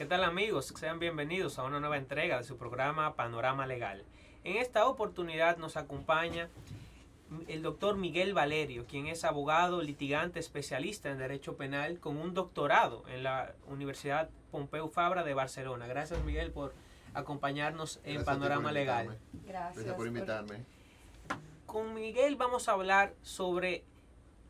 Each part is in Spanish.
¿Qué tal amigos? Sean bienvenidos a una nueva entrega de su programa Panorama Legal. En esta oportunidad nos acompaña el doctor Miguel Valerio, quien es abogado, litigante, especialista en Derecho Penal con un doctorado en la Universidad Pompeu Fabra de Barcelona. Gracias Miguel por acompañarnos en Panorama Legal. Gracias por invitarme. Con Miguel vamos a hablar sobre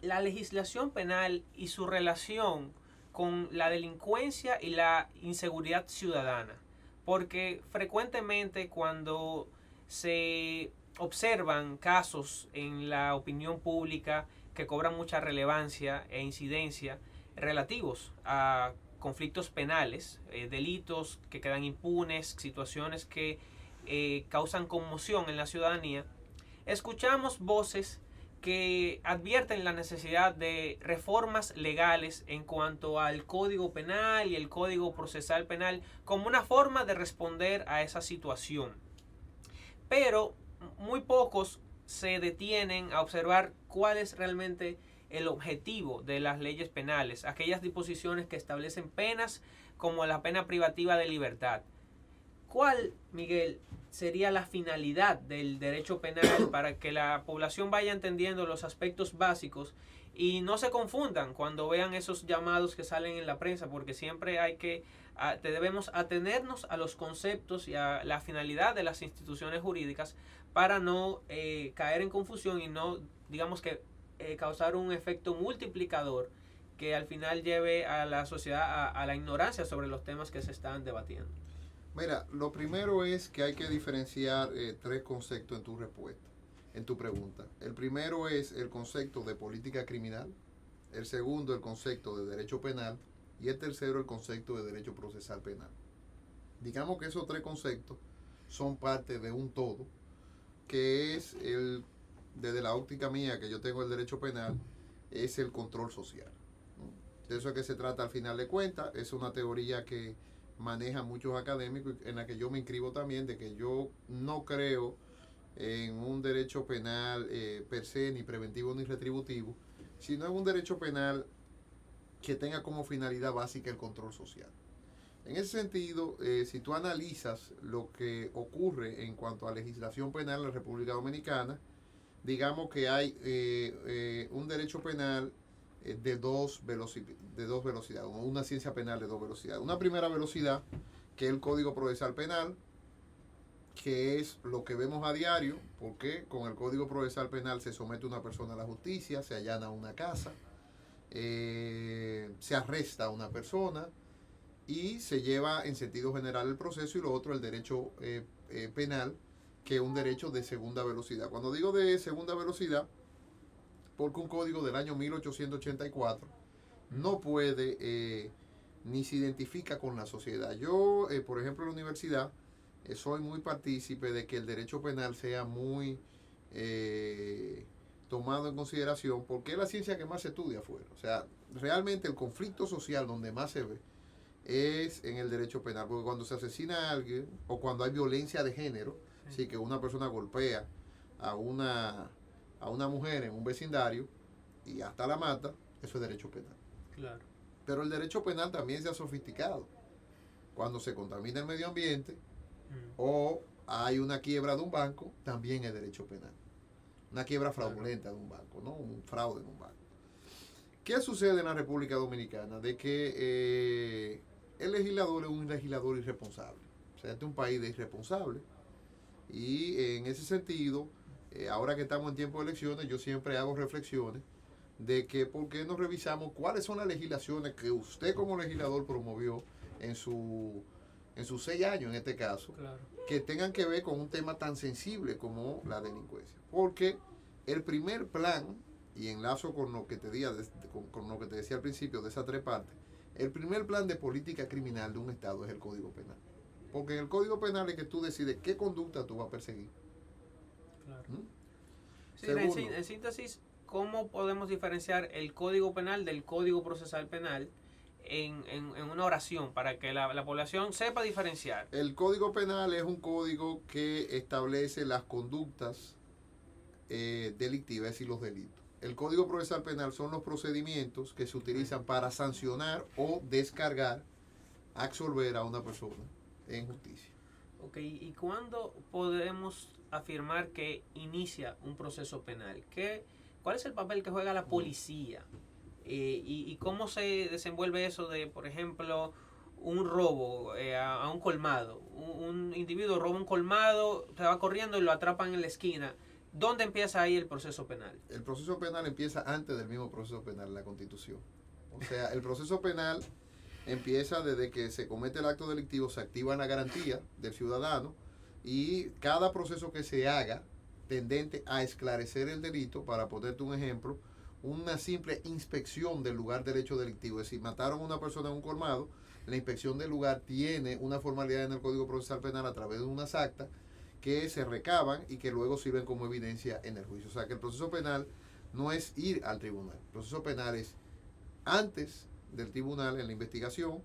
la legislación penal y su relación con la delincuencia y la inseguridad ciudadana. Porque frecuentemente cuando se observan casos en la opinión pública que cobran mucha relevancia e incidencia relativos a conflictos penales, delitos que quedan impunes, situaciones que causan conmoción en la ciudadanía, escuchamos voces que advierten la necesidad de reformas legales en cuanto al Código Penal y el Código Procesal Penal como una forma de responder a esa situación. Pero muy pocos se detienen a observar cuál es realmente el objetivo de las leyes penales, aquellas disposiciones que establecen penas como la pena privativa de libertad. ¿Cuál, Miguel, sería la finalidad del derecho penal para que la población vaya entendiendo los aspectos básicos y no se confundan cuando vean esos llamados que salen en la prensa? Porque siempre debemos atenernos a los conceptos y a la finalidad de las instituciones jurídicas para no caer en confusión y no, digamos que, causar un efecto multiplicador que al final lleve a la sociedad a la ignorancia sobre los temas que se están debatiendo. Mira, lo primero es que hay que diferenciar tres conceptos en tu respuesta, en tu pregunta. El primero es el concepto de política criminal, el segundo el concepto de derecho penal y el tercero el concepto de derecho procesal penal. Digamos que esos tres conceptos son parte de un todo, que es desde la óptica mía que yo tengo el derecho penal, es el control social. De eso es que se trata al final de cuentas. Es una teoría que maneja muchos académicos, en la que yo me inscribo también, de que yo no creo en un derecho penal per se, ni preventivo ni retributivo, sino en un derecho penal que tenga como finalidad básica el control social. En ese sentido, si tú analizas lo que ocurre en cuanto a legislación penal en la República Dominicana, digamos que hay un derecho penal de dos velocidades, una ciencia penal de dos velocidades. Una primera velocidad, que es el Código Procesal Penal, que es lo que vemos a diario, porque con el Código Procesal Penal se somete una persona a la justicia, se allana una casa, se arresta a una persona y se lleva en sentido general el proceso. Y lo otro, el derecho penal, que es un derecho de segunda velocidad. Cuando digo de segunda velocidad, porque un código del año 1884 no puede ni se identifica con la sociedad. Yo, por ejemplo, en la universidad, soy muy partícipe de que el derecho penal sea muy tomado en consideración, porque es la ciencia que más se estudia afuera. O sea, realmente el conflicto social donde más se ve es en el derecho penal, porque cuando se asesina a alguien o cuando hay violencia de género, sí, que una persona golpea a una mujer en un vecindario y hasta la mata, eso es derecho penal. Claro. Pero el derecho penal también se ha sofisticado. Cuando se contamina el medio ambiente o hay una quiebra de un banco, también es derecho penal. Una quiebra fraudulenta de un banco, ¿no? Un fraude en un banco. ¿Qué sucede en la República Dominicana? De que el legislador es un legislador irresponsable. O sea, este es un país de irresponsables. Y en ese sentido, ahora que estamos en tiempo de elecciones, yo siempre hago reflexiones de que por qué no revisamos cuáles son las legislaciones que usted como legislador promovió en sus 6 años, en este caso, Claro. que tengan que ver con un tema tan sensible como la delincuencia. Porque el primer plan, y enlazo con lo que te decía al principio de esas tres partes, el primer plan de política criminal de un Estado es el Código Penal. Porque en el Código Penal es que tú decides qué conducta tú vas a perseguir. Claro. ¿Mm? Sí, en síntesis, ¿cómo podemos diferenciar el Código Penal del Código Procesal Penal en una oración para que la población sepa diferenciar? El Código Penal es un código que establece las conductas delictivas, es decir, los delitos. El Código Procesal Penal son los procedimientos que se utilizan para sancionar o descargar absolver a una persona en justicia. Ok, ¿y cuándo podemos afirmar que inicia un proceso penal? ¿Cuál es el papel que juega la policía? ¿Y cómo se desenvuelve eso de, por ejemplo, un robo a un colmado? Un individuo roba un colmado, se va corriendo y lo atrapan en la esquina. ¿Dónde empieza ahí el proceso penal? El proceso penal empieza antes del mismo proceso penal, la Constitución. O sea, el proceso penal empieza desde que se comete el acto delictivo, se activa la garantía del ciudadano y cada proceso que se haga tendente a esclarecer el delito, para ponerte un ejemplo, una simple inspección del lugar del hecho delictivo. Es decir, mataron a una persona en un colmado, la inspección del lugar tiene una formalidad en el Código Procesal Penal a través de unas actas que se recaban y que luego sirven como evidencia en el juicio. O sea que el proceso penal no es ir al tribunal. El proceso penal es antes del tribunal en la investigación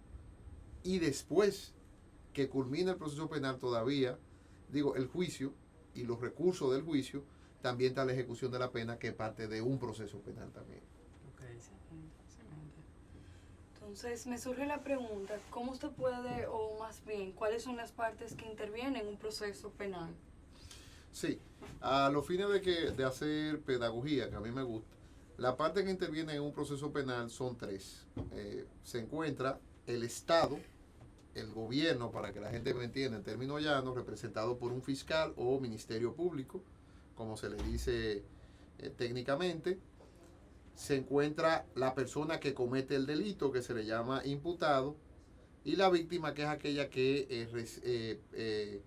y después que culmina el proceso penal todavía, el juicio y los recursos del juicio, también está la ejecución de la pena, que es parte de un proceso penal también. Okay. Entonces me surge la pregunta, ¿cómo usted puede, o más bien, cuáles son las partes que intervienen en un proceso penal? Sí, a los fines de hacer pedagogía, que a mí me gusta, la parte que interviene en un proceso penal son tres. Se encuentra el Estado, el gobierno, para que la gente me entienda en términos llanos, representado por un fiscal o ministerio público, como se le dice técnicamente. Se encuentra la persona que comete el delito, que se le llama imputado, y la víctima, que es aquella que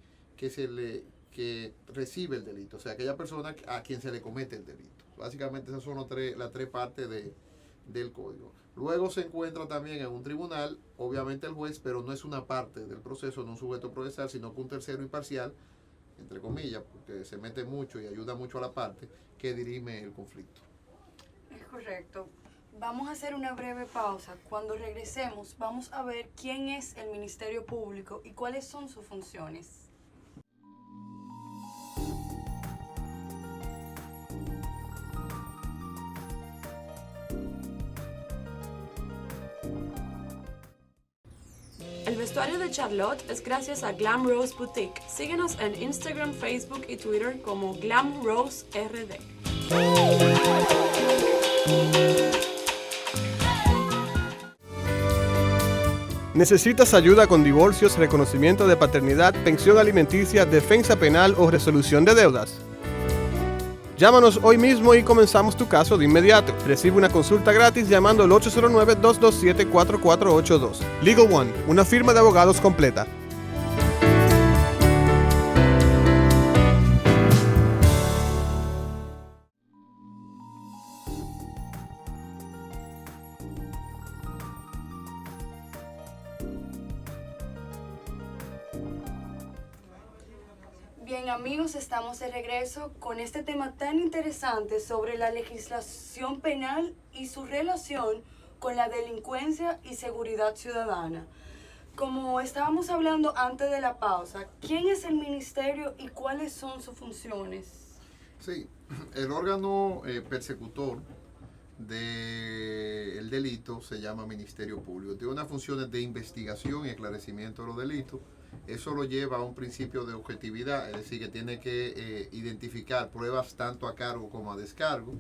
recibe el delito, o sea, aquella persona a quien se le comete el delito. Básicamente esas son las tres partes del código. Luego se encuentra también en un tribunal, obviamente el juez, pero no es una parte del proceso, no un sujeto procesal, sino que un tercero imparcial, entre comillas, porque se mete mucho y ayuda mucho a la parte, que dirime el conflicto. Es correcto. Vamos a hacer una breve pausa. Cuando regresemos, vamos a ver quién es el Ministerio Público y cuáles son sus funciones. El vestuario de Charlotte es gracias a Glam Rose Boutique. Síguenos en Instagram, Facebook y Twitter como Glam Rose RD. ¿Necesitas ayuda con divorcios, reconocimiento de paternidad, pensión alimenticia, defensa penal o resolución de deudas? Llámanos hoy mismo y comenzamos tu caso de inmediato. Recibe una consulta gratis llamando al 809-227-4482. Legal One, una firma de abogados completa. Bien, amigos, estamos de regreso con este tema tan interesante sobre la legislación penal y su relación con la delincuencia y seguridad ciudadana. Como estábamos hablando antes de la pausa, ¿quién es el ministerio y cuáles son sus funciones? Sí, el órgano persecutor del delito se llama Ministerio Público. Tiene unas funciones de investigación y esclarecimiento de los delitos. Eso lo lleva a un principio de objetividad, es decir, que tiene que identificar pruebas tanto a cargo como a descargo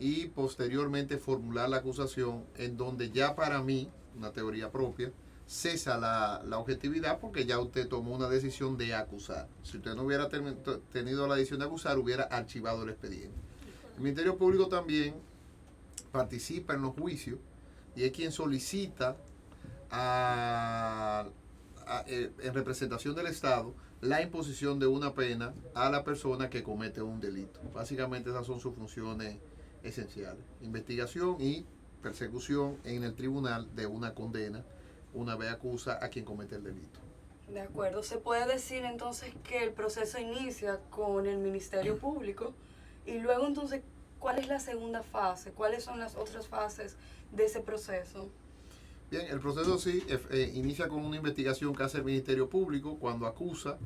y posteriormente formular la acusación, en donde ya para mí, una teoría propia, cesa la objetividad, porque ya usted tomó una decisión de acusar. Si usted no hubiera tenido la decisión de acusar, hubiera archivado el expediente. El Ministerio Público también participa en los juicios y es quien solicita en representación del Estado la imposición de una pena a la persona que comete un delito. Básicamente esas son sus funciones esenciales: investigación y persecución en el tribunal de una condena una vez acusa a quien comete el delito. De acuerdo, se puede decir entonces que el proceso inicia con el Ministerio Público y luego entonces, ¿cuál es la segunda fase? ¿Cuáles son las otras fases de ese proceso? Bien, el proceso sí inicia con una investigación que hace el Ministerio Público. Cuando acusa,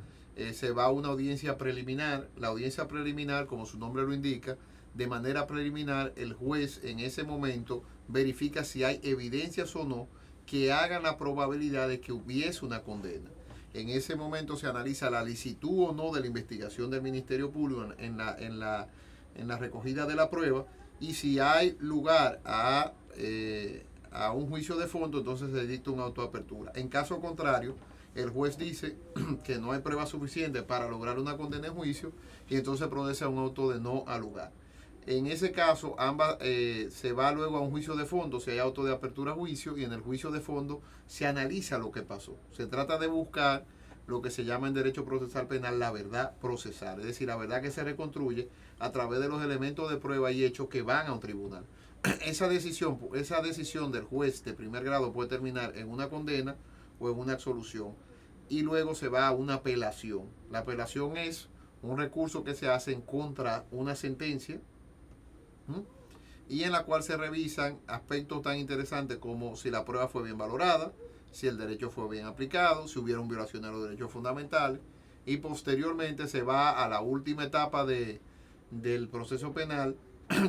se va a una audiencia preliminar. La audiencia preliminar, como su nombre lo indica, de manera preliminar el juez en ese momento verifica si hay evidencias o no que hagan la probabilidad de que hubiese una condena. En ese momento se analiza la licitud o no de la investigación del Ministerio Público en la recogida de la prueba, y si hay lugar a un juicio de fondo, entonces se dicta una autoapertura. En caso contrario, el juez dice que no hay pruebas suficientes para lograr una condena en juicio y entonces procede a un auto de no al lugar. En ese caso, se va luego a un juicio de fondo, si hay auto de apertura a juicio, y en el juicio de fondo se analiza lo que pasó. Se trata de buscar lo que se llama en derecho procesal penal la verdad procesal, es decir, la verdad que se reconstruye a través de los elementos de prueba y hechos que van a un tribunal. Esa decisión del juez de primer grado puede terminar en una condena o en una absolución, y luego se va a una apelación. La apelación es un recurso que se hace en contra una sentencia, y en la cual se revisan aspectos tan interesantes como si la prueba fue bien valorada, si el derecho fue bien aplicado, si hubieron violaciones a los derechos fundamentales, y posteriormente se va a la última etapa del proceso penal,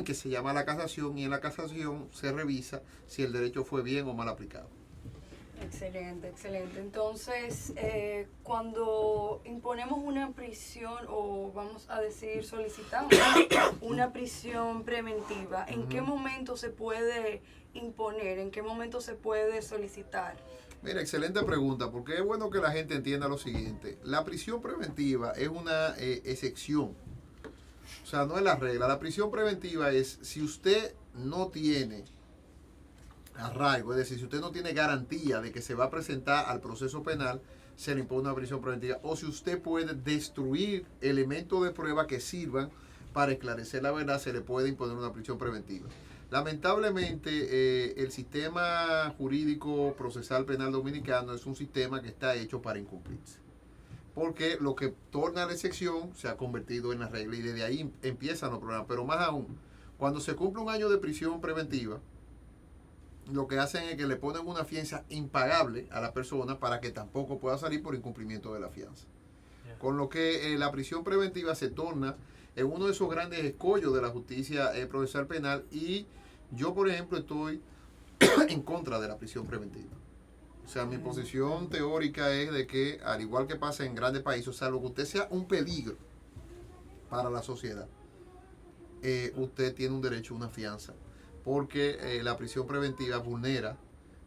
que se llama la casación, y en la casación se revisa si el derecho fue bien o mal aplicado. Excelente, excelente. Entonces, cuando imponemos una prisión, o vamos a decir, solicitamos una prisión preventiva, ¿en qué momento se puede imponer? ¿En qué momento se puede solicitar? Mira, excelente pregunta, porque es bueno que la gente entienda lo siguiente. La prisión preventiva es una excepción, o sea, no es la regla. La prisión preventiva es si usted no tiene arraigo, es decir, si usted no tiene garantía de que se va a presentar al proceso penal, se le impone una prisión preventiva, o si usted puede destruir elementos de prueba que sirvan para esclarecer la verdad, se le puede imponer una prisión preventiva. Lamentablemente, el sistema jurídico procesal penal dominicano es un sistema que está hecho para incumplirse, porque lo que torna la excepción se ha convertido en la regla, y desde ahí empiezan los problemas. Pero más aún, cuando se cumple un año de prisión preventiva, lo que hacen es que le ponen una fianza impagable a la persona para que tampoco pueda salir por incumplimiento de la fianza. Con lo que la prisión preventiva se torna en uno de esos grandes escollos de la justicia procesal penal, y yo, por ejemplo, estoy en contra de la prisión preventiva. O sea, mi posición teórica es de que, al igual que pasa en grandes países, o sea, lo que usted sea un peligro para la sociedad, usted tiene un derecho a una fianza, porque la prisión preventiva vulnera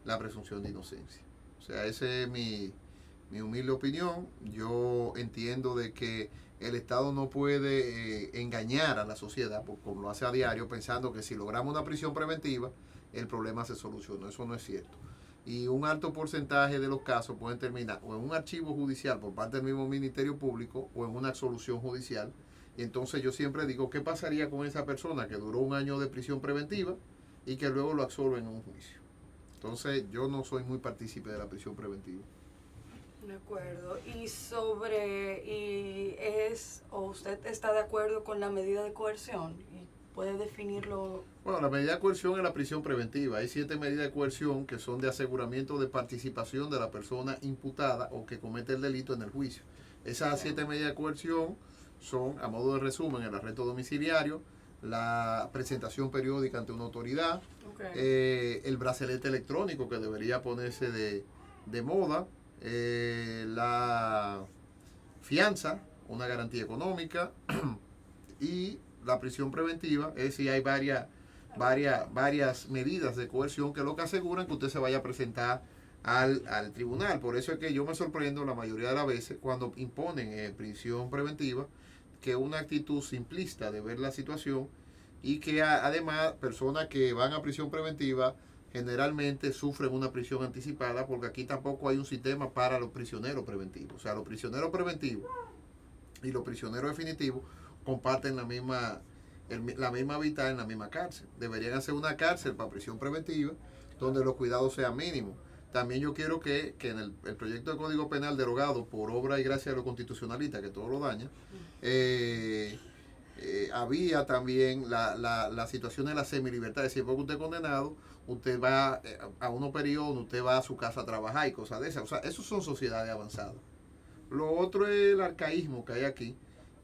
la presunción de inocencia. O sea, esa es mi humilde opinión. Yo entiendo de que el Estado no puede engañar a la sociedad, como lo hace a diario, pensando que si logramos una prisión preventiva, el problema se soluciona. Eso no es cierto. Y un alto porcentaje de los casos pueden terminar o en un archivo judicial por parte del mismo Ministerio Público o en una absolución judicial. Y entonces yo siempre digo, ¿qué pasaría con esa persona que duró un año de prisión preventiva y que luego lo absorben en un juicio? Entonces yo no soy muy partícipe de la prisión preventiva. De acuerdo. ¿Usted está de acuerdo con la medida de coerción? ¿Y puede definirlo? Bueno, la medida de coerción es la prisión preventiva. Hay 7 medidas de coerción que son de aseguramiento de participación de la persona imputada o que comete el delito en el juicio. Esas 7 medidas de coerción son, a modo de resumen, el arresto domiciliario, la presentación periódica ante una autoridad, el brazalete electrónico que debería ponerse de moda, la fianza, una garantía económica, y la prisión preventiva. Es decir, hay varias medidas de coerción que lo que aseguran que usted se vaya a presentar al tribunal. Por eso es que yo me sorprendo la mayoría de las veces cuando imponen prisión preventiva, que es una actitud simplista de ver la situación, y que además personas que van a prisión preventiva generalmente sufren una prisión anticipada, porque aquí tampoco hay un sistema para los prisioneros preventivos. O sea, los prisioneros preventivos y los prisioneros definitivos comparten la misma habitat en la misma cárcel. Deberían hacer una cárcel para prisión preventiva donde los cuidados sean mínimos. También yo quiero que en el proyecto de Código Penal derogado por obra y gracia de los constitucionalistas, que todo lo daña, había también la situación de la semilibertad. Es decir, porque usted es condenado, usted va a unos periodos, usted va a su casa a trabajar y cosas de esas. O sea, eso son sociedades avanzadas. Lo otro es el arcaísmo que hay aquí,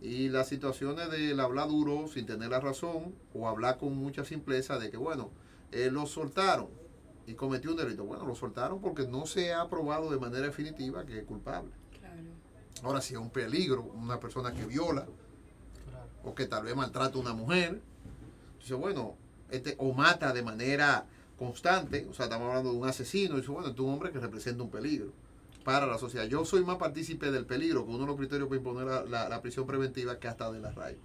y las situaciones del hablar duro sin tener la razón, o hablar con mucha simpleza de que, bueno, lo soltaron. y cometió un delito. Bueno, lo soltaron porque no se ha probado de manera definitiva que es culpable. Claro. Ahora, si es un peligro, una persona que viola o que tal vez maltrata a una mujer, entonces, bueno, o mata de manera constante, o sea, estamos hablando de un asesino, y dice, bueno, es un hombre que representa un peligro para la sociedad. Yo soy más partícipe del peligro, que uno de los criterios para imponer la prisión preventiva, que hasta del arraigo.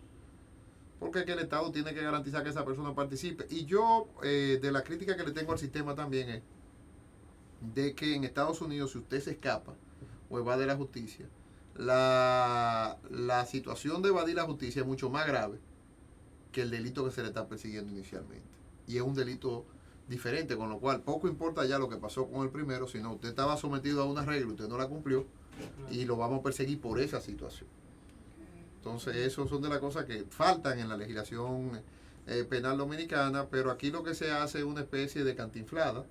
Porque que el Estado tiene que garantizar que esa persona participe. Y yo, de la crítica que le tengo al sistema también es de que en Estados Unidos, si usted se escapa o evade la justicia, la situación de evadir la justicia es mucho más grave que el delito que se le está persiguiendo inicialmente. Y es un delito diferente, con lo cual poco importa ya lo que pasó con el primero, sino usted estaba sometido a una regla, usted no la cumplió y lo vamos a perseguir por esa situación. Entonces, eso son de las cosas que faltan en la legislación penal dominicana, pero aquí lo que se hace es una especie de cantinflada,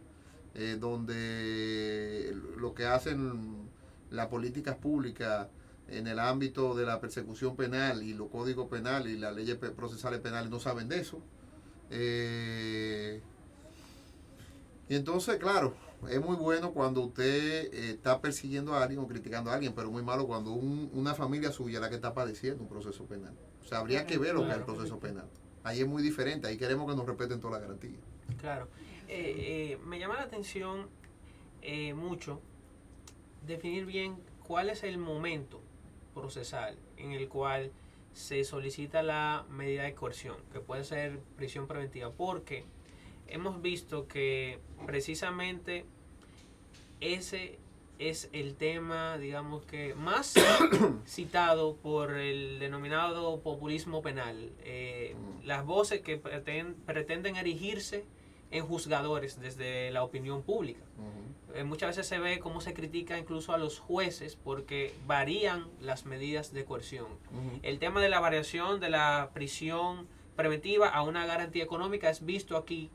donde lo que hacen las políticas públicas en el ámbito de la persecución penal y los códigos penales y las leyes procesales penales no saben de eso. Y entonces, claro, es muy bueno cuando usted está persiguiendo a alguien o criticando a alguien, pero muy malo cuando una familia suya es la que está padeciendo un proceso penal. O sea, habría que ver lo que es el proceso penal. Ahí es muy diferente, ahí queremos que nos respeten todas las garantías. Claro. Me llama la atención mucho definir bien cuál es el momento procesal en el cual se solicita la medida de coerción, que puede ser prisión preventiva, porque hemos visto que precisamente ese es el tema, digamos que más citado por el denominado populismo penal. Las voces que pretenden erigirse en juzgadores desde la opinión pública. Muchas veces se ve cómo se critica incluso a los jueces porque varían las medidas de coerción. El tema de la variación de la prisión preventiva a una garantía económica es visto aquí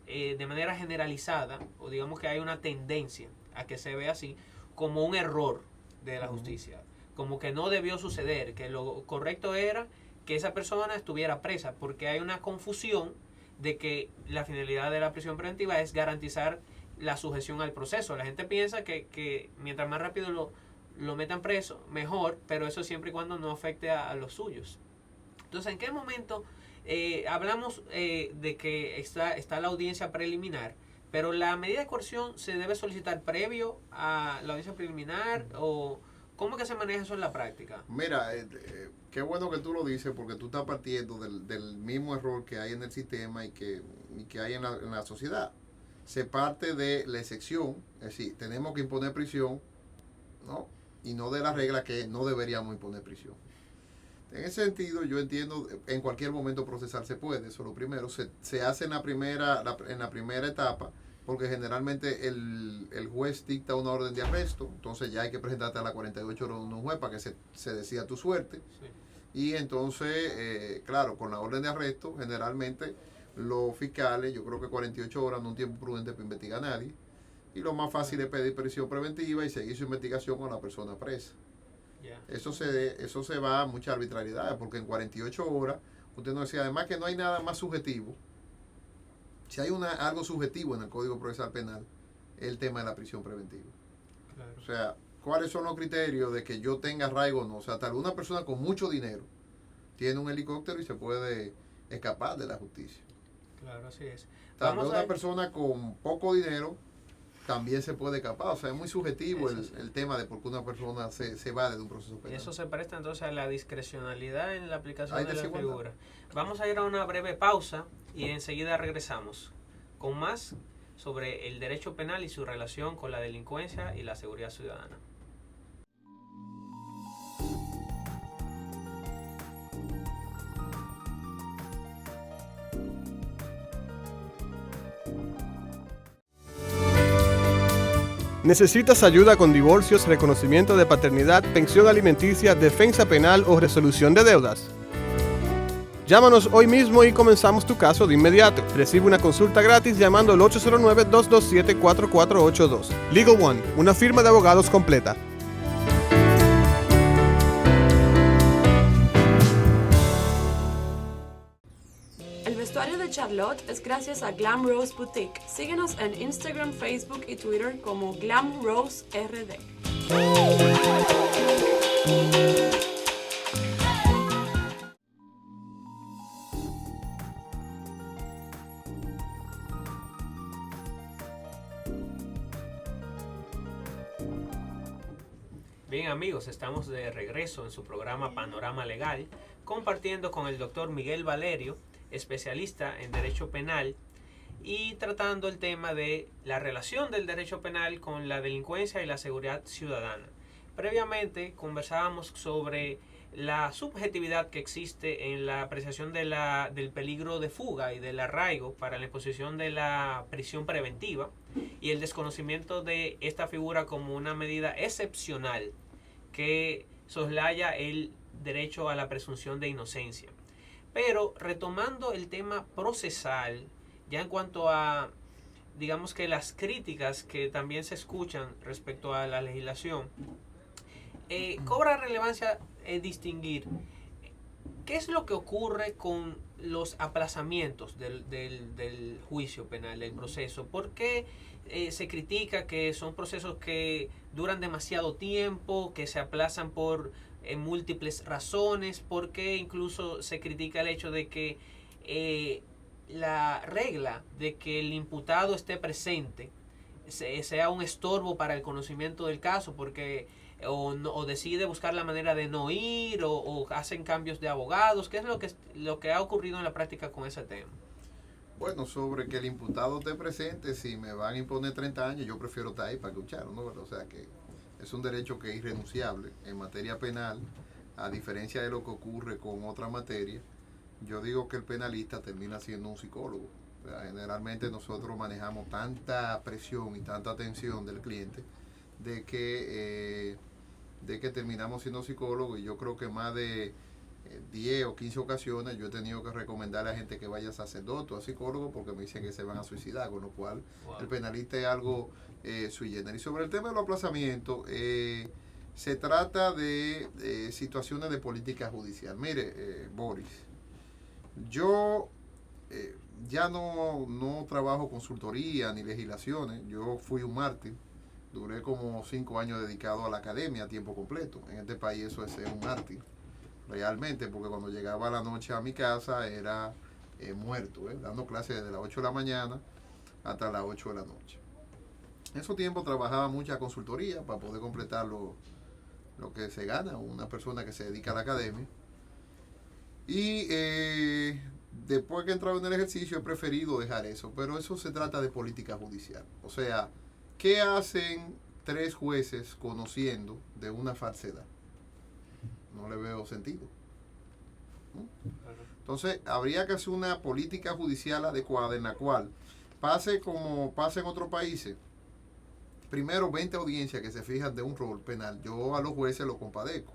de manera generalizada, o digamos que hay una tendencia a que se vea así, como un error de la justicia, como que no debió suceder, que lo correcto era que esa persona estuviera presa, porque hay una confusión de que la finalidad de la prisión preventiva es garantizar la sujeción al proceso. La gente piensa que mientras más rápido lo metan preso, mejor, pero eso siempre y cuando no afecte a los suyos. Entonces, ¿en qué momento hablamos de que está la audiencia preliminar? Pero la medida de coerción se debe solicitar previo a la audiencia preliminar, o ¿cómo que se maneja eso en la práctica? Mira, qué bueno que tú lo dices, porque tú estás partiendo del mismo error que hay en el sistema y que hay en la sociedad. Se parte de la excepción, es decir, tenemos que imponer prisión, ¿no? Y no de la regla que no deberíamos imponer prisión. En ese sentido, yo entiendo, en cualquier momento procesal se puede, eso es lo primero. Se hace en la primera etapa, porque generalmente el juez dicta una orden de arresto, entonces ya hay que presentarte a las 48 horas de un juez para que se decida tu suerte. Sí. Y entonces, claro, con la orden de arresto, generalmente los fiscales, yo creo que 48 horas no es un tiempo prudente para investigar a nadie, y lo más fácil es pedir prisión preventiva y seguir su investigación con la persona presa. Yeah. Eso se va a mucha arbitrariedad, porque en 48 horas, usted no decía, además que no hay nada más subjetivo. Si hay algo subjetivo en el Código Procesal Penal, es el tema de la prisión preventiva. Claro. O sea, ¿cuáles son los criterios de que yo tenga arraigo o no? O sea, tal vez una persona con mucho dinero tiene un helicóptero y se puede escapar de la justicia. Claro, así es. Tal vez una persona con poco dinero también se puede escapar. O sea, es muy subjetivo el tema de por qué una persona se va de un proceso penal. Eso se presta entonces a la discrecionalidad en la aplicación de la figura. Vamos a ir a una breve pausa y enseguida regresamos con más sobre el derecho penal y su relación con la delincuencia y la seguridad ciudadana. ¿Necesitas ayuda con divorcios, reconocimiento de paternidad, pensión alimenticia, defensa penal o resolución de deudas? Llámanos hoy mismo y comenzamos tu caso de inmediato. Recibe una consulta gratis llamando al 809-227-4482. Legal One, una firma de abogados completa. vestuario de Charlotte es gracias a Glam Rose Boutique. Síguenos en Instagram, Facebook y Twitter como Glam Rose RD. Bien amigos, estamos de regreso en su programa Panorama Legal, compartiendo con el doctor Miguel Valerio, especialista en Derecho Penal, y tratando el tema de la relación del derecho penal con la delincuencia y la seguridad ciudadana. Previamente conversábamos sobre la subjetividad que existe en la apreciación del peligro de fuga y del arraigo para la imposición de la prisión preventiva y el desconocimiento de esta figura como una medida excepcional que soslaya el derecho a la presunción de inocencia. Pero retomando el tema procesal, ya en cuanto a, digamos que las críticas que también se escuchan respecto a la legislación, cobra relevancia distinguir qué es lo que ocurre con los aplazamientos del juicio penal, del proceso. ¿Por qué se critica que son procesos que duran demasiado tiempo, que se aplazan por múltiples razones? ¿Por qué incluso se critica el hecho de que la regla de que el imputado esté presente sea un estorbo para el conocimiento del caso, porque o decide buscar la manera de no ir o hacen cambios de abogados? ¿Qué es lo que ha ocurrido en la práctica con ese tema? Bueno, sobre que el imputado esté presente, si me van a imponer 30 años, yo prefiero estar ahí para escucharlo, ¿no? O sea que es un derecho que es irrenunciable en materia penal, a diferencia de lo que ocurre con otra materia. Yo digo que el penalista termina siendo un psicólogo. O sea, generalmente nosotros manejamos tanta presión y tanta tensión del cliente de que terminamos siendo psicólogos, y yo creo que más de 10 o 15 ocasiones yo he tenido que recomendarle a gente que vaya a sacerdote o a psicólogo porque me dicen que se van a suicidar, con lo cual el penalista es algo sui generis. Y sobre el tema de los aplazamientos, se trata de situaciones de política judicial. Mire, Boris, yo ya no trabajo consultoría ni legislaciones. Yo fui un mártir. Duré como 5 años dedicado a la academia a tiempo completo. En este país eso es ser un mártir, realmente, porque cuando llegaba a la noche a mi casa era muerto, dando clases desde las 8 de la mañana hasta las 8 de la noche. En esos tiempos trabajaba mucha consultoría para poder completar lo que se gana una persona que se dedica a la academia. Y después que he entrado en el ejercicio he preferido dejar eso, pero eso se trata de política judicial. O sea, ¿qué hacen 3 jueces conociendo de una falsedad? No le veo sentido, ¿no? Entonces, habría que hacer una política judicial adecuada en la cual pase como pasa en otros países. Primero, 20 audiencias que se fijan de un rol penal. Yo a los jueces los compadezco.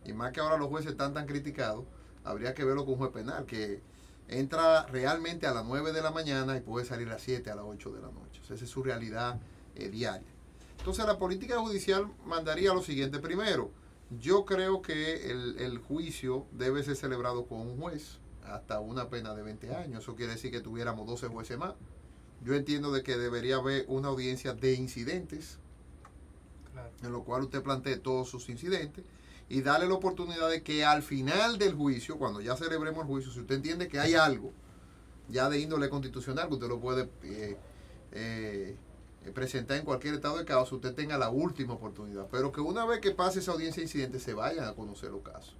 Y más que ahora los jueces están tan criticados, habría que verlo con un juez penal que entra realmente a las 9 de la mañana y puede salir a las 7, a las 8 de la noche. O sea, esa es su realidad diaria. Entonces, la política judicial mandaría lo siguiente. Primero, yo creo que el juicio debe ser celebrado con un juez hasta una pena de 20 años. Eso quiere decir que tuviéramos 12 jueces más. Yo entiendo de que debería haber una audiencia de incidentes, claro, en lo cual usted plantee todos sus incidentes y darle la oportunidad de que al final del juicio, cuando ya celebremos el juicio, si usted entiende que hay algo ya de índole constitucional, que usted lo puede presentar en cualquier estado de causa, usted tenga la última oportunidad, pero que una vez que pase esa audiencia de incidentes se vayan a conocer los casos.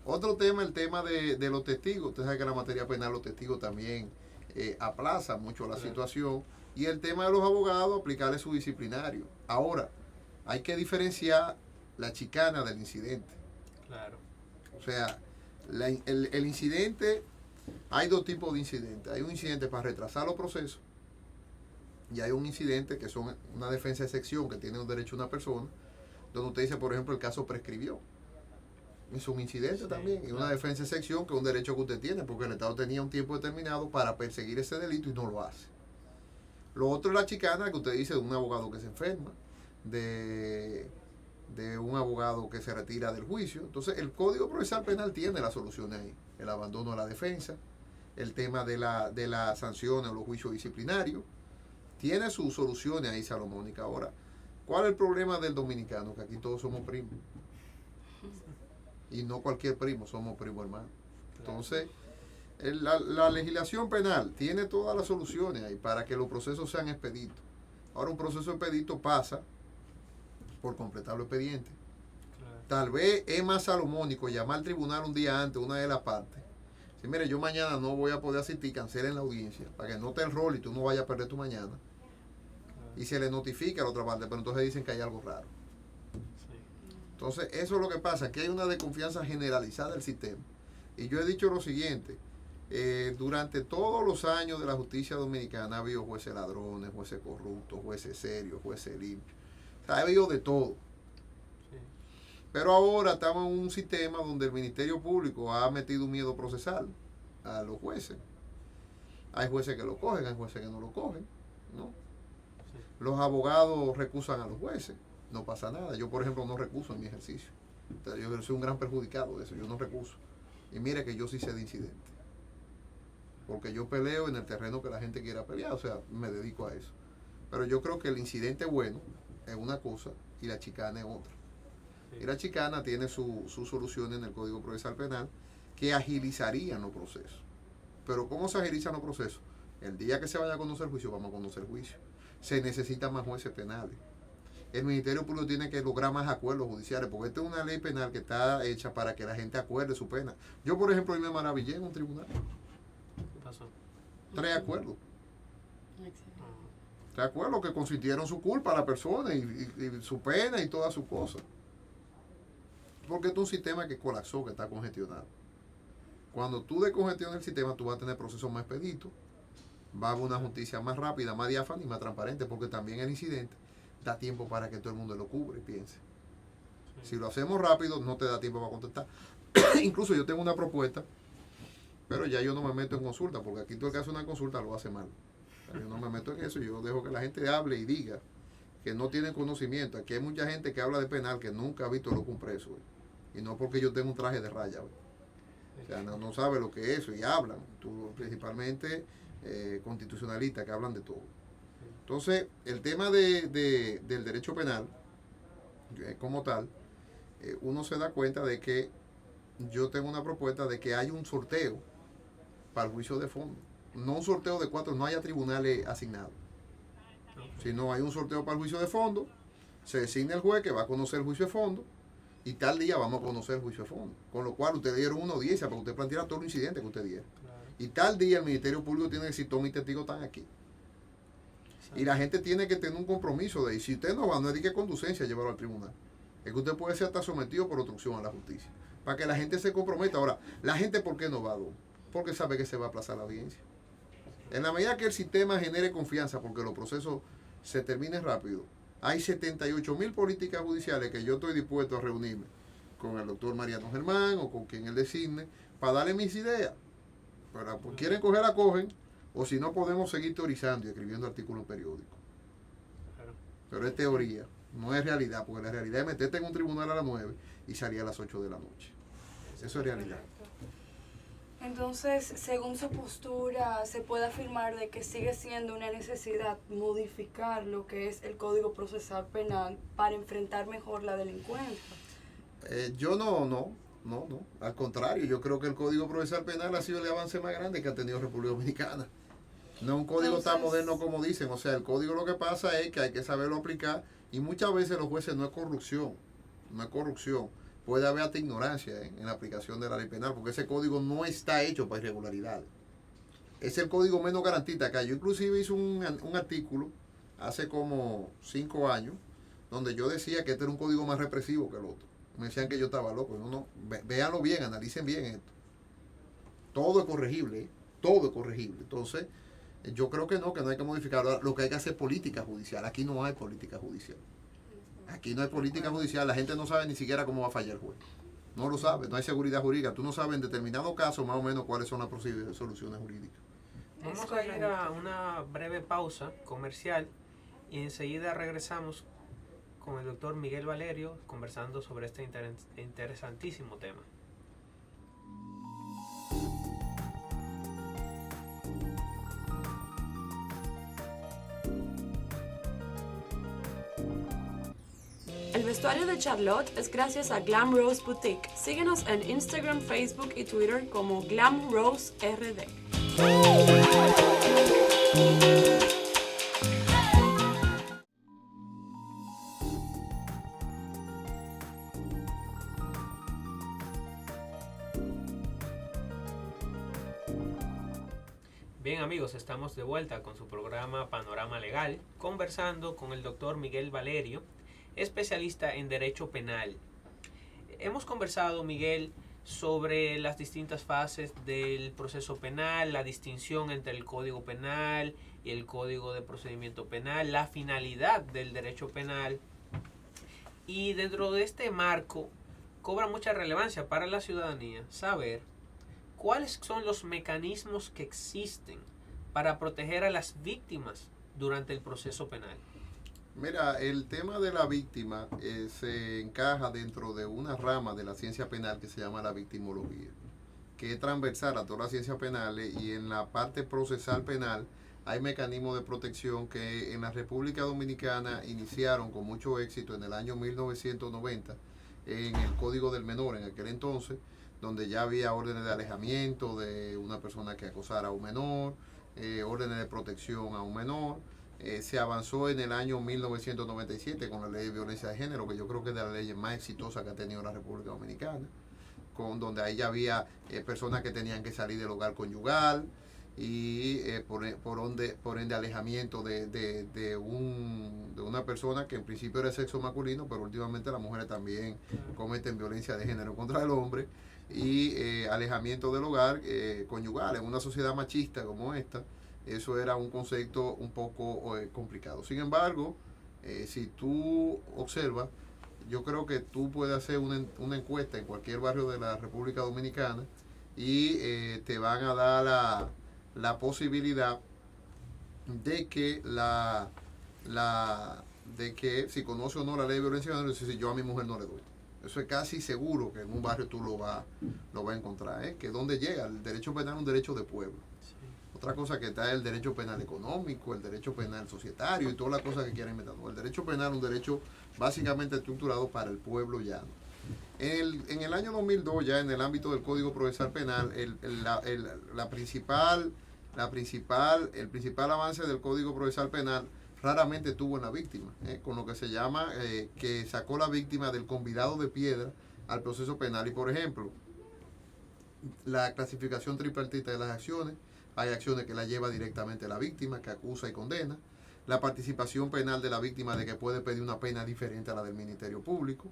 Otro tema, el tema de los testigos. Usted sabe que en la materia penal los testigos también aplazan mucho la situación, y el tema de los abogados, aplicarle su disciplinario. Ahora, hay que diferenciar la chicana del incidente. Claro. O sea, el incidente, hay 2 tipos de incidentes. Hay un incidente para retrasar los procesos, y hay un incidente que son una defensa de excepción que tiene un derecho una persona, donde usted dice, por ejemplo, el caso prescribió. Es un incidente también, y una defensa de excepción que es un derecho que usted tiene, porque el Estado tenía un tiempo determinado para perseguir ese delito y no lo hace. Lo otro es la chicana que usted dice de un abogado que se enferma, de un abogado que se retira del juicio. Entonces, el Código Procesal Penal tiene las soluciones ahí: el abandono de la defensa, el tema de las sanciones o los juicios disciplinarios. Tiene sus soluciones ahí, Salomónica. Ahora, ¿cuál es el problema del dominicano? Que aquí todos somos primos. Y no cualquier primo, somos primo hermano. Entonces, la legislación penal tiene todas las soluciones ahí para que los procesos sean expeditos. Ahora, un proceso expedito pasa por completar los expedientes. Tal vez es más salomónico llamar al tribunal un día antes, una de las partes. Si mire, yo mañana no voy a poder asistir, cancelen la audiencia, para que no te el rol y tú no vayas a perder tu mañana. Y se le notifica a la otra parte, pero entonces dicen que hay algo raro. Entonces, eso es lo que pasa, que hay una desconfianza generalizada del sistema. Y yo he dicho lo siguiente, durante todos los años de la justicia dominicana ha habido jueces ladrones, jueces corruptos, jueces serios, jueces limpios. O sea, ha habido de todo. Pero ahora estamos en un sistema donde el Ministerio Público ha metido un miedo procesal a los jueces. Hay jueces que lo cogen, hay jueces que no lo cogen, ¿no? Los abogados recusan a los jueces, no pasa nada. Yo, por ejemplo, no recuso en mi ejercicio. Entonces, yo soy un gran perjudicado de eso, yo no recuso. Y mire que yo sí sé de incidentes. Porque yo peleo en el terreno que la gente quiera pelear, o sea, me dedico a eso. Pero yo creo que el incidente bueno es una cosa y la chicana es otra. Y la chicana tiene su solución en el Código Procesal Penal que agilizarían los procesos. Pero ¿cómo se agilizan los procesos? El día que se vaya a conocer el juicio, vamos a conocer el juicio. Se necesitan más jueces penales. El Ministerio Público tiene que lograr más acuerdos judiciales, porque esta es una ley penal que está hecha para que la gente acuerde su pena. Yo, por ejemplo, me maravillé en un tribunal. ¿Qué pasó? 3 acuerdos. 3 acuerdos que consintieron su culpa a la persona y su pena y todas sus cosas. Porque esto es un sistema que colapsó, que está congestionado. Cuando tú descongestionas el sistema, tú vas a tener procesos más expeditos, va a haber una justicia más rápida, más diáfana y más transparente, porque también el incidente da tiempo para que todo el mundo lo cubre y piense. Si lo hacemos rápido, no te da tiempo para contestar. Incluso yo tengo una propuesta, pero ya yo no me meto en consulta, porque aquí todo el que hace una consulta lo hace mal. Yo no me meto en eso, yo dejo que la gente hable y diga que no tienen conocimiento. Aquí hay mucha gente que habla de penal que nunca ha visto lo que un preso. Y no porque yo tengo un traje de raya. O sea, no sabe lo que es eso y hablan. Principalmente constitucionalistas que hablan de todo. Entonces, el tema del derecho penal, como tal, uno se da cuenta de que yo tengo una propuesta de que hay un sorteo para el juicio de fondo. No un sorteo de 4, no haya tribunales asignados. Sino hay un sorteo para el juicio de fondo, se designa el juez que va a conocer el juicio de fondo, y tal día vamos a conocer el juicio de fondo. Con lo cual, ustedes dieron una audiencia para que usted planteara todo el incidente que usted diera. Claro. Y tal día el Ministerio Público tiene que decir, todos mis testigos están aquí. Exacto. Y la gente tiene que tener un compromiso de, y si usted no va, no es de que conducencia llevarlo al tribunal. Es que usted puede ser hasta sometido por obstrucción a la justicia. Para que la gente se comprometa. Ahora, la gente, ¿por qué no va, Don? Porque sabe que se va a aplazar la audiencia. En la medida que el sistema genere confianza, porque los procesos se terminen rápido, hay 78.000 políticas judiciales que yo estoy dispuesto a reunirme con el doctor Mariano Germán o con quien él designe para darle mis ideas. Pero, pues, quieren cogerla, cogen, o si no podemos seguir teorizando y escribiendo artículos periódicos. Pero es teoría, no es realidad, porque la realidad es meterte en un tribunal a las 9 y salir a las 8 de la noche. Eso es realidad. Entonces, según su postura, se puede afirmar de que sigue siendo una necesidad modificar lo que es el Código Procesal Penal para enfrentar mejor la delincuencia. Yo no. Al contrario, yo creo que el Código Procesal Penal ha sido el avance más grande que ha tenido República Dominicana. No es un código tan moderno como dicen. O sea, el código lo que pasa es que hay que saberlo aplicar y muchas veces los jueces no es corrupción. Puede haber hasta ignorancia en la aplicación de la ley penal, porque ese código no está hecho para irregularidades. Es el código menos garantista acá. Yo inclusive hice un artículo hace como 5 años, donde yo decía que este era un código más represivo que el otro. Me decían que yo estaba loco. No, véanlo bien, analicen bien esto. Todo es corregible, todo es corregible. Entonces, yo creo que no hay que modificarlo. Lo que hay que hacer es política judicial. Aquí no hay política judicial. Aquí no hay política judicial, la gente no sabe ni siquiera cómo va a fallar el juez. No lo sabe, no hay seguridad jurídica. Tú no sabes en determinado caso más o menos cuáles son las posibles soluciones jurídicas. Vamos a ir a una breve pausa comercial y enseguida regresamos con el doctor Miguel Valerio conversando sobre este interesantísimo tema. vestuario de Charlotte es gracias a Glam Rose Boutique. Síguenos en Instagram, Facebook y Twitter como Glam Rose RD. Bien amigos, estamos de vuelta con su programa Panorama Legal, conversando con el doctor Miguel Valerio, especialista en Derecho Penal. Hemos conversado, Miguel, sobre las distintas fases del proceso penal, la distinción entre el Código Penal y el Código de Procedimiento Penal, la finalidad del derecho penal. Y dentro de este marco cobra mucha relevancia para la ciudadanía saber ¿cuáles son los mecanismos que existen para proteger a las víctimas durante el proceso penal? Mira, el tema de la víctima se encaja dentro de una rama de la ciencia penal que se llama la victimología, que es transversal a todas las ciencias penales, y en la parte procesal penal hay mecanismos de protección que en la República Dominicana iniciaron con mucho éxito en el año 1990 en el Código del Menor en aquel entonces, donde ya había órdenes de alejamiento de una persona que acosara a un menor, órdenes de protección a un menor. Se avanzó en el año 1997 con la ley de violencia de género, que yo creo que es de las leyes más exitosas que ha tenido la República Dominicana, donde ahí ya había personas que tenían que salir del hogar conyugal y por ende alejamiento de una persona que en principio era de sexo masculino, pero últimamente las mujeres también cometen violencia de género contra el hombre, y alejamiento del hogar conyugal. En una sociedad machista como esta, eso era un concepto un poco complicado. Sin embargo, si tú observas, yo creo que tú puedes hacer una encuesta en cualquier barrio de la República Dominicana y te van a dar la posibilidad de que de que si conoce o no la ley de violencia de género, si yo a mi mujer no le doy. Eso es casi seguro que en un barrio tú lo vas a encontrar, que donde llega el derecho penal es un derecho de pueblo. Sí. Otra cosa que está es el derecho penal económico, el derecho penal societario y todas las cosas que quieren inventar. El derecho penal es un derecho básicamente estructurado para el pueblo llano. En el año 2002, ya en el ámbito del Código Procesal Penal, el principal avance del Código Procesal Penal raramente tuvo en la víctima, con lo que se llama que sacó la víctima del convidado de piedra al proceso penal. Y por ejemplo, la clasificación tripartita de las acciones, hay acciones que la lleva directamente la víctima, que acusa y condena, la participación penal de la víctima, de que puede pedir una pena diferente a la del Ministerio Público,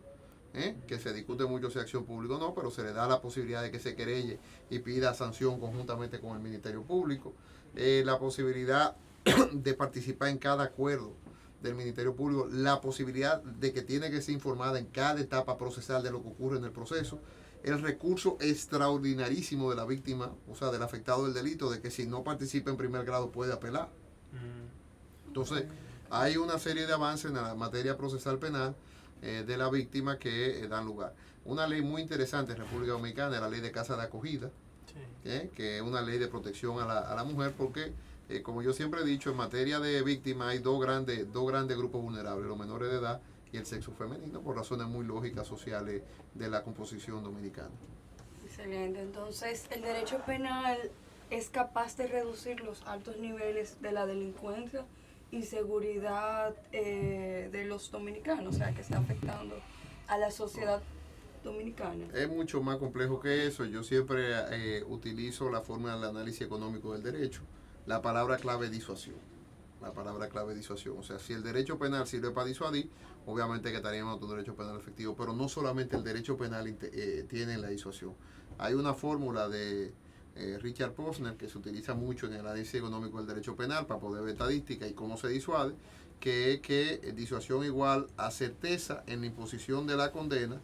que se discute mucho si acción pública o no, pero se le da la posibilidad de que se querelle y pida sanción conjuntamente con el Ministerio Público, la posibilidad de participar en cada acuerdo del Ministerio Público, la posibilidad de que tiene que ser informada en cada etapa procesal de lo que ocurre en el proceso, el recurso extraordinarísimo de la víctima, o sea, del afectado del delito, de que si no participa en primer grado puede apelar. Entonces, hay una serie de avances en la materia procesal penal de la víctima que dan lugar. Una ley muy interesante en República Dominicana es la ley de casa de acogida, que es una ley de protección a la mujer, porque como yo siempre he dicho, en materia de víctimas hay dos grandes grupos vulnerables, los menores de edad y el sexo femenino, por razones muy lógicas sociales de la composición dominicana. Excelente. Entonces, el derecho penal es capaz de reducir los altos niveles de la delincuencia y seguridad de los dominicanos, o sea, que está afectando a la sociedad dominicana. Es mucho más complejo que eso. Yo siempre utilizo la forma del análisis económico del derecho. La palabra clave es disuasión. O sea, si el derecho penal sirve para disuadir, obviamente que estaríamos en otro derecho penal efectivo, pero no solamente el derecho penal tiene la disuasión. Hay una fórmula de Richard Posner que se utiliza mucho en el análisis económico del derecho penal para poder ver estadística y cómo se disuade, que es que disuasión igual a certeza en la imposición de la condena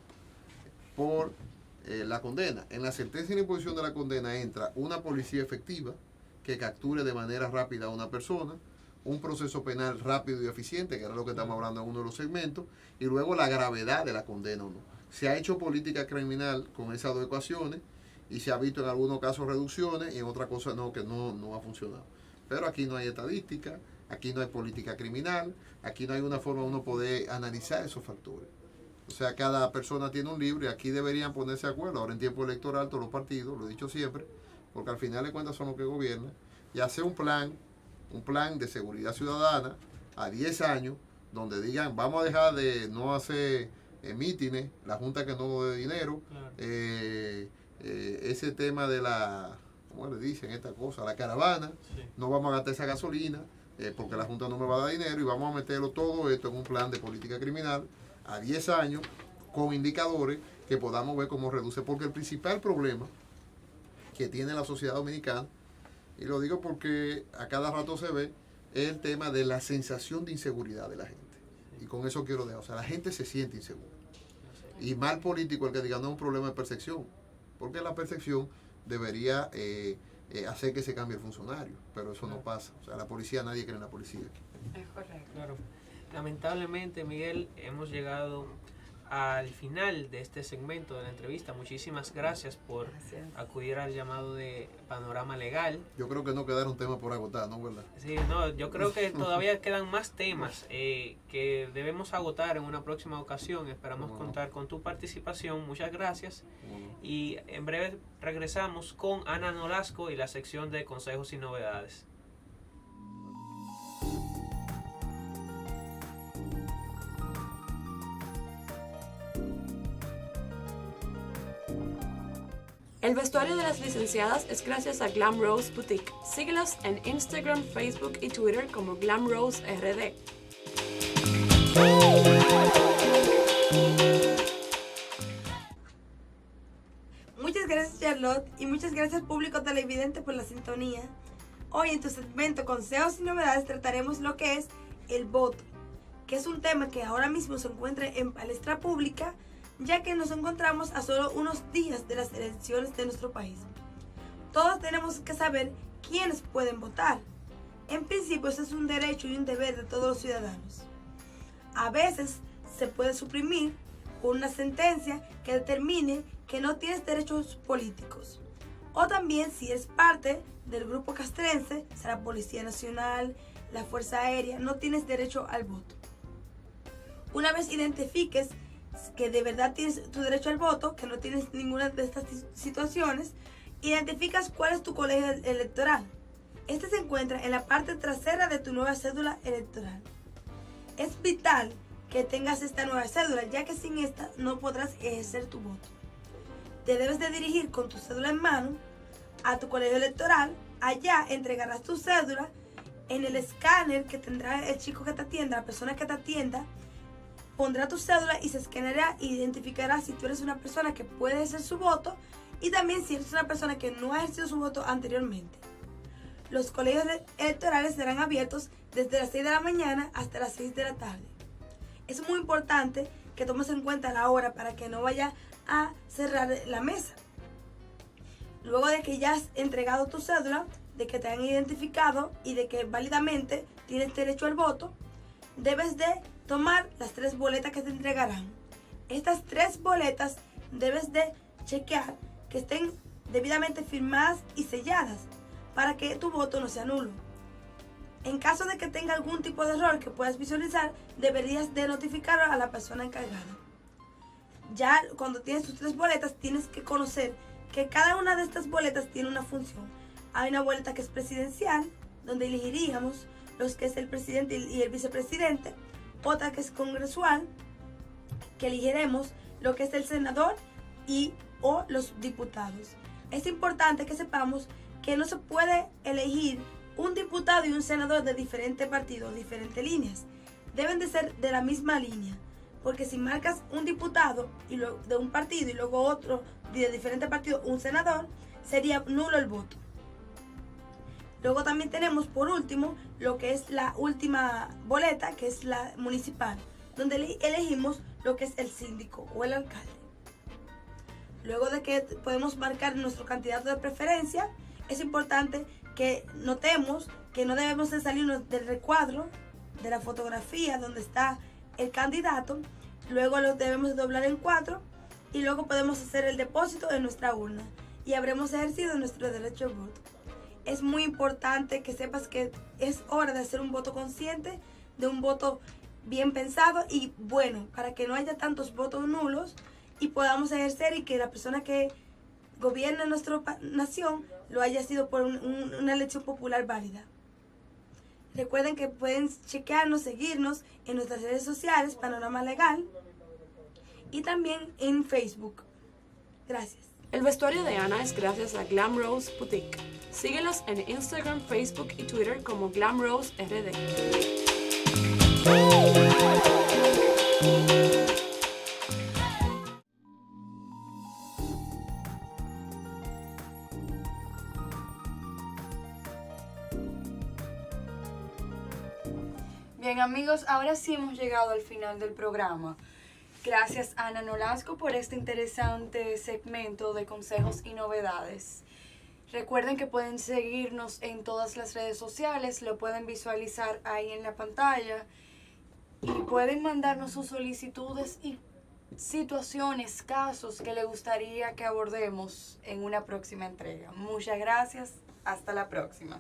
por la condena. En la certeza y la imposición de la condena entra una policía efectiva que capture de manera rápida a una persona, un proceso penal rápido y eficiente, que era lo que estamos hablando en uno de los segmentos, y luego la gravedad de la condena o no. Se ha hecho política criminal con esas dos ecuaciones y se ha visto en algunos casos reducciones y en otras cosas no, que no ha funcionado. Pero aquí no hay estadística, aquí no hay política criminal, aquí no hay una forma de uno poder analizar esos factores. O sea, cada persona tiene un libro y aquí deberían ponerse de acuerdo. Ahora en tiempo electoral todos los partidos, lo he dicho siempre, porque al final de cuentas son los que gobiernan, y hacer un plan de seguridad ciudadana a 10 años, donde digan, vamos a dejar de no hacer mítines, la Junta que no dé dinero, Claro. Ese tema de la, ¿cómo le dicen esta cosa? La caravana, Sí. no vamos a gastar esa gasolina, porque la Junta no me va a dar dinero, y vamos a meterlo todo esto en un plan de política criminal a 10 años, con indicadores que podamos ver cómo reduce, porque el principal problema que tiene la sociedad dominicana, y lo digo porque a cada rato se ve, es el tema de la sensación de inseguridad de la gente. Y con eso quiero dejar, o sea, la gente se siente insegura. Y mal político el que diga no es un problema de percepción, porque la percepción debería hacer que se cambie el funcionario, pero eso no pasa. O sea, la policía, nadie cree en la policía aquí. Es correcto. Claro. Lamentablemente, Miguel, hemos llegado al final de este segmento de la entrevista. Muchísimas gracias por Gracias. acudir al llamado de Panorama Legal. Yo creo que no quedaron temas por agotar, ¿no? ¿Verdad? Sí, no, yo creo que todavía quedan más temas que debemos agotar en una próxima ocasión. Esperamos Bueno. contar con tu participación. Muchas gracias. Bueno. Y en breve regresamos con Ana Nolasco y la sección de consejos y novedades. El vestuario de las licenciadas es gracias a Glam Rose Boutique. Síguelos en Instagram, Facebook y Twitter como Glam Rose RD. Muchas gracias, Charlotte, y muchas gracias, público televidente, por la sintonía. Hoy en tu segmento Consejos y Novedades trataremos lo que es el voto, que es un tema que ahora mismo se encuentra en palestra pública, ya que nos encontramos a solo unos días de las elecciones de nuestro país. Todos tenemos que saber quiénes pueden votar. En principio, ese es un derecho y un deber de todos los ciudadanos. A veces se puede suprimir con una sentencia que determine que no tienes derechos políticos. O también, si eres parte del grupo castrense, sea la Policía Nacional, la Fuerza Aérea, no tienes derecho al voto. Una vez identifiques que de verdad tienes tu derecho al voto, que no tienes ninguna de estas situaciones, identificas cuál es tu colegio electoral. Este se encuentra en la parte trasera de tu nueva cédula electoral. Es vital que tengas esta nueva cédula, ya que sin esta no podrás ejercer tu voto. Te debes de dirigir con tu cédula en mano a tu colegio electoral. Allá entregarás tu cédula en el escáner que tendrá el chico que te atienda, la persona que te atienda. Pondrá tu cédula y se escaneará e identificará si tú eres una persona que puede ejercer su voto y también si eres una persona que no ha ejercido su voto anteriormente. Los colegios electorales serán abiertos desde las 6 de la mañana hasta las 6 de la tarde. Es muy importante que tomes en cuenta la hora para que no vaya a cerrar la mesa. Luego de que ya has entregado tu cédula, de que te han identificado y de que válidamente tienes derecho al voto, debes de tomar las 3 boletas que te entregarán. Estas 3 boletas debes de chequear que estén debidamente firmadas y selladas para que tu voto no sea nulo. En caso de que tenga algún tipo de error que puedas visualizar, deberías de notificarlo a la persona encargada. Ya cuando tienes tus 3 boletas, tienes que conocer que cada una de estas boletas tiene una función. Hay una boleta que es presidencial, donde elegiríamos los que es el presidente y el vicepresidente. Otra que es congresual, que elegiremos lo que es el senador y o los diputados. Es importante que sepamos que no se puede elegir un diputado y un senador de diferentes partidos, diferentes líneas. Deben de ser de la misma línea, porque si marcas un diputado y de un partido y luego otro de diferente partido, un senador, sería nulo el voto. Luego también tenemos por último lo que es la última boleta, que es la municipal, donde elegimos lo que es el síndico o el alcalde. Luego de que podemos marcar nuestro candidato de preferencia, es importante que notemos que no debemos de salirnos del recuadro de la fotografía donde está el candidato. Luego lo debemos doblar en 4 y luego podemos hacer el depósito en nuestra urna y habremos ejercido nuestro derecho al voto. Es muy importante que sepas que es hora de hacer un voto consciente, de un voto bien pensado y bueno, para que no haya tantos votos nulos y podamos ejercer y que la persona que gobierna nuestra nación lo haya sido por una elección popular válida. Recuerden que pueden chequearnos, seguirnos en nuestras redes sociales, Panorama Legal, y también en Facebook. Gracias. El vestuario de Ana es gracias a Glam Rose Boutique. Síguelos en Instagram, Facebook y Twitter como Glam Rose RD. Bien amigos, ahora sí hemos llegado al final del programa. Gracias a Ana Nolasco por este interesante segmento de consejos y novedades. Recuerden que pueden seguirnos en todas las redes sociales, lo pueden visualizar ahí en la pantalla y pueden mandarnos sus solicitudes y situaciones, casos que les gustaría que abordemos en una próxima entrega. Muchas gracias, hasta la próxima.